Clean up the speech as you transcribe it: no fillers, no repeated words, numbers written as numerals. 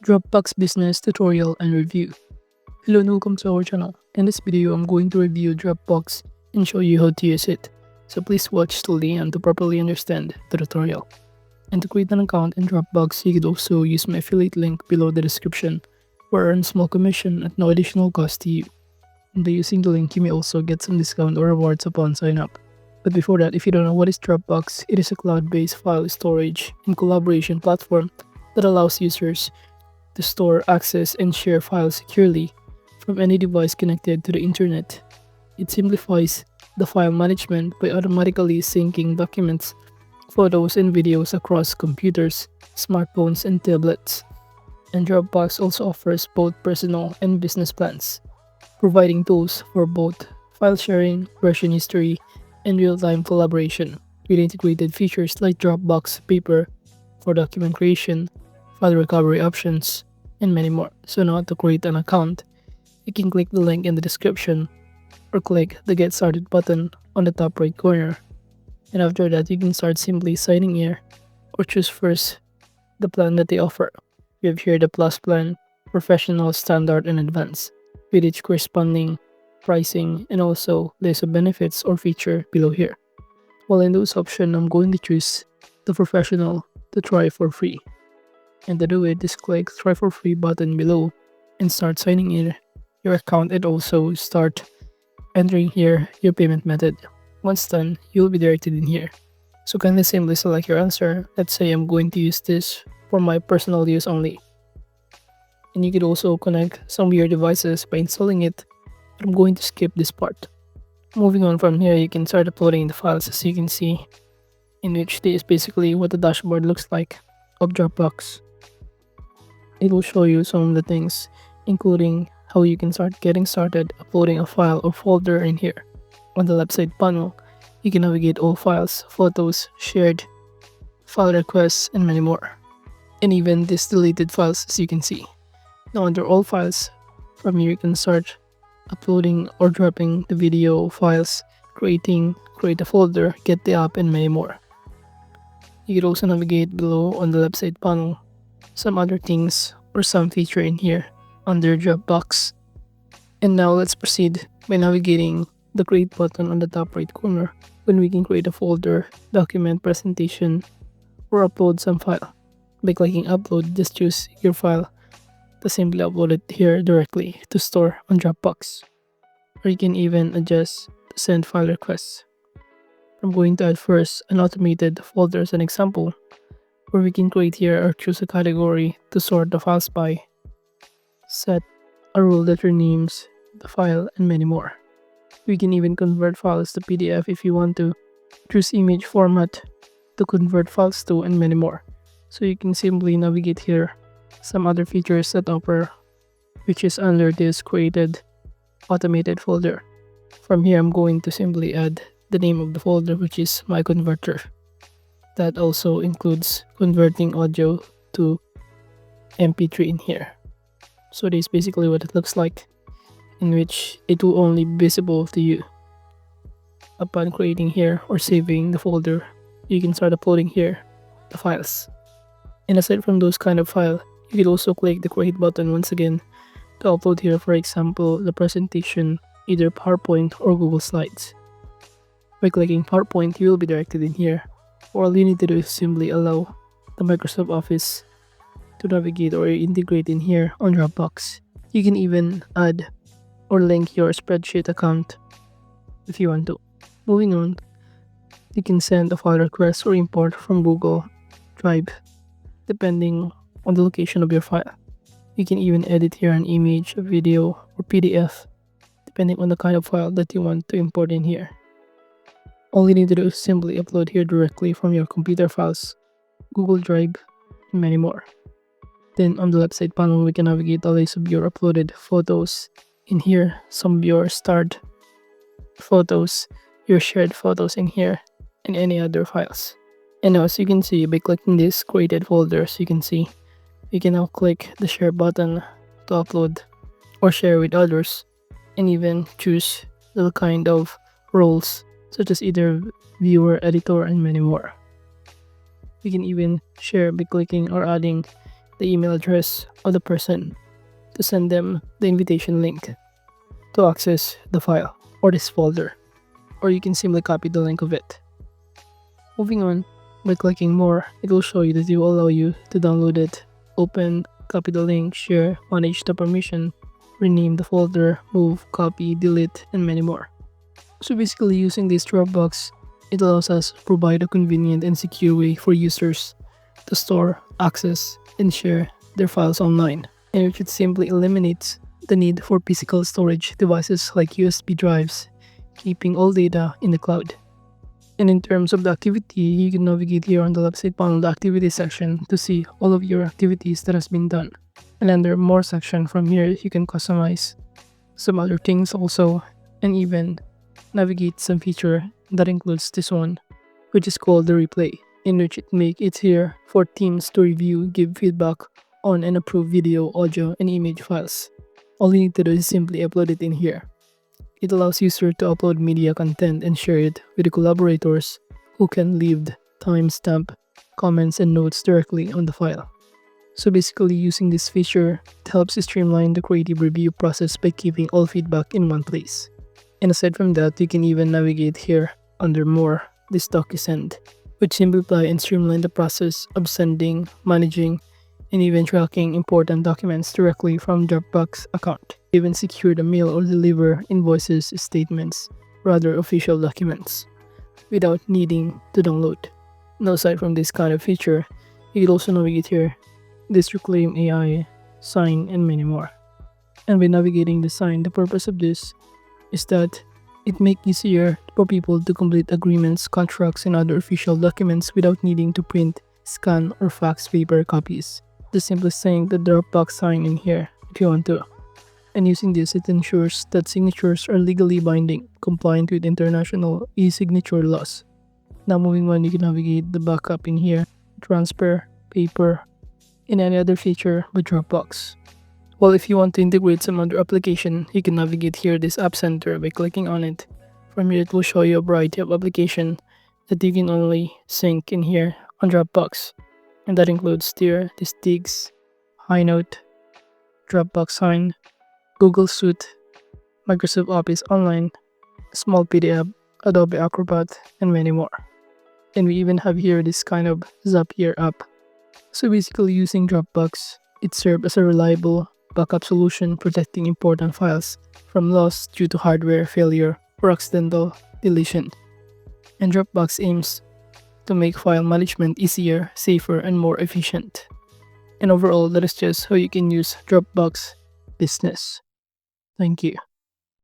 Dropbox Business Tutorial and Review. Hello and welcome to our channel. In this video, I'm going to review Dropbox and show you how to use it. So please watch till the end to properly understand the tutorial. And to create an account in Dropbox, you could also use my affiliate link below the description, where I earn small commission at no additional cost to you. And by using the link, you may also get some discount or rewards upon sign up. But before that, if you don't know what is Dropbox, it is a cloud-based file storage and collaboration platform that allows users to store, access, and share files securely from any device connected to the internet. It simplifies the file management by automatically syncing documents, photos, and videos across computers, smartphones, and tablets. And Dropbox also offers both personal and business plans, providing tools for both file sharing, version history, and real-time collaboration with integrated features like Dropbox Paper for document creation, file recovery options, and many more. So now to create an account, you can click the link in the description or click the Get Started button on the top right corner. And after that, you can start simply signing here or choose first the plan that they offer. We have here the Plus plan, Professional, Standard, and Advanced, with each corresponding pricing and also list of benefits or feature below here. While in those options, I'm going to choose the Professional to try for free. And to do it, just click Try for Free button below and start signing in your account and also start entering here your payment method. Once done, you'll be directed in here. So kindly simply select your answer. Let's say I'm going to use this for my personal use only. And you could also connect some of your devices by installing it, but I'm going to skip this part. Moving on from here, you can start uploading the files as you can see, in which this is basically what the dashboard looks like of Dropbox. It will show you some of the things, including how you can start getting started uploading a file or folder in here. On the left side panel, you can navigate all files, photos, shared, file requests, and many more. And even these deleted files as you can see. Now under all files, from here you can start uploading or dropping the video files, create a folder, get the app, and many more. You can also navigate below on the left side panel some other things or some feature in here under Dropbox. And now let's proceed by navigating the create button on the top right corner when we can create a folder, document, presentation, or upload some file. By clicking upload, just choose your file to simply upload it here directly to store on Dropbox. Or you can even adjust to send file requests. I'm going to add first an automated folder as an example, where we can create here or choose a category to sort the files by, set a rule that renames the file, and many more. We can even convert files to PDF if you want to, choose image format to convert files to, and many more. So you can simply navigate here some other features that offer, which is under this created automated folder. From here, I'm going to simply add the name of the folder, which is my converter. That also includes converting audio to MP3 in here. So this is basically what it looks like, in which it will only be visible to you upon creating here or saving the folder. You can start uploading here the files. And aside from those kind of file, you can also click the create button once again to upload here, for example, the presentation, either PowerPoint or Google Slides. By clicking PowerPoint, you will be directed in here. All you need to do is simply allow the Microsoft Office to navigate or integrate in here on Dropbox. You can even add or link your spreadsheet account if you want to. Moving on, you can send a file request or import from Google Drive depending on the location of your file. You can even edit here an image, a video, or PDF depending on the kind of file that you want to import in here. All you need to do is simply upload here directly from your computer files, Google Drive, and many more. Then on the left side panel, we can navigate the list of your uploaded photos. In here, some of your starred photos, your shared photos in here, and any other files. And now, as you can see, by clicking this created folders, you can see you can now click the share button to upload or share with others, and even choose the kind of roles such as either viewer, editor, and many more. You can even share by clicking or adding the email address of the person to send them the invitation link to access the file or this folder, or you can simply copy the link of it. Moving on, by clicking more, it will show you that it will allow you to download it, open, copy the link, share, manage the permission, rename the folder, move, copy, delete, and many more. So basically, using this Dropbox, it allows us to provide a convenient and secure way for users to store, access, and share their files online, and which it simply eliminates the need for physical storage devices like USB drives, keeping all data in the cloud. And in terms of the activity, you can navigate here on the left side panel, the activity section, to see all of your activities that has been done. And under more section from here, you can customize some other things also, and even navigate some feature that includes this one, which is called the replay, in which it makes it here for teams to review, give feedback on and approve video, audio, and image files. All you need to do is simply upload it in here. It allows users to upload media content and share it with the collaborators who can leave timestamp, comments, and notes directly on the file. So basically, using this feature, it helps streamline the creative review process by keeping all feedback in one place. And aside from that, you can even navigate here under more, this DocuSend, which simplify and streamline the process of sending, managing, and even tracking important documents directly from Dropbox account. Even secure the mail or deliver invoices, statements, rather official documents, without needing to download. Now, aside from this kind of feature, you can also navigate here, this Reclaim AI, Sign, and many more. And by navigating the Sign, the purpose of this is that it makes it easier for people to complete agreements, contracts, and other official documents without needing to print, scan, or fax paper copies. Just simply saying the Dropbox Sign in here if you want to. And using this, it ensures that signatures are legally binding, compliant with international e-signature laws. Now moving on, you can navigate the backup in here, transfer, paper, and any other feature with Dropbox. Well, if you want to integrate some other application, you can navigate here this App Center by clicking on it. From here, it will show you a variety of applications that you can only sync in here on Dropbox. And that includes here, this Digs, HighNote, Dropbox Sign, Google Suite, Microsoft Office Online, Small PDF, Adobe Acrobat, and many more. And we even have here this kind of Zapier app. So basically, using Dropbox, it serves as a reliable backup solution protecting important files from loss due to hardware failure or accidental deletion. And Dropbox aims to make file management easier, safer, and more efficient. And overall, that is just how you can use Dropbox Business. Thank you.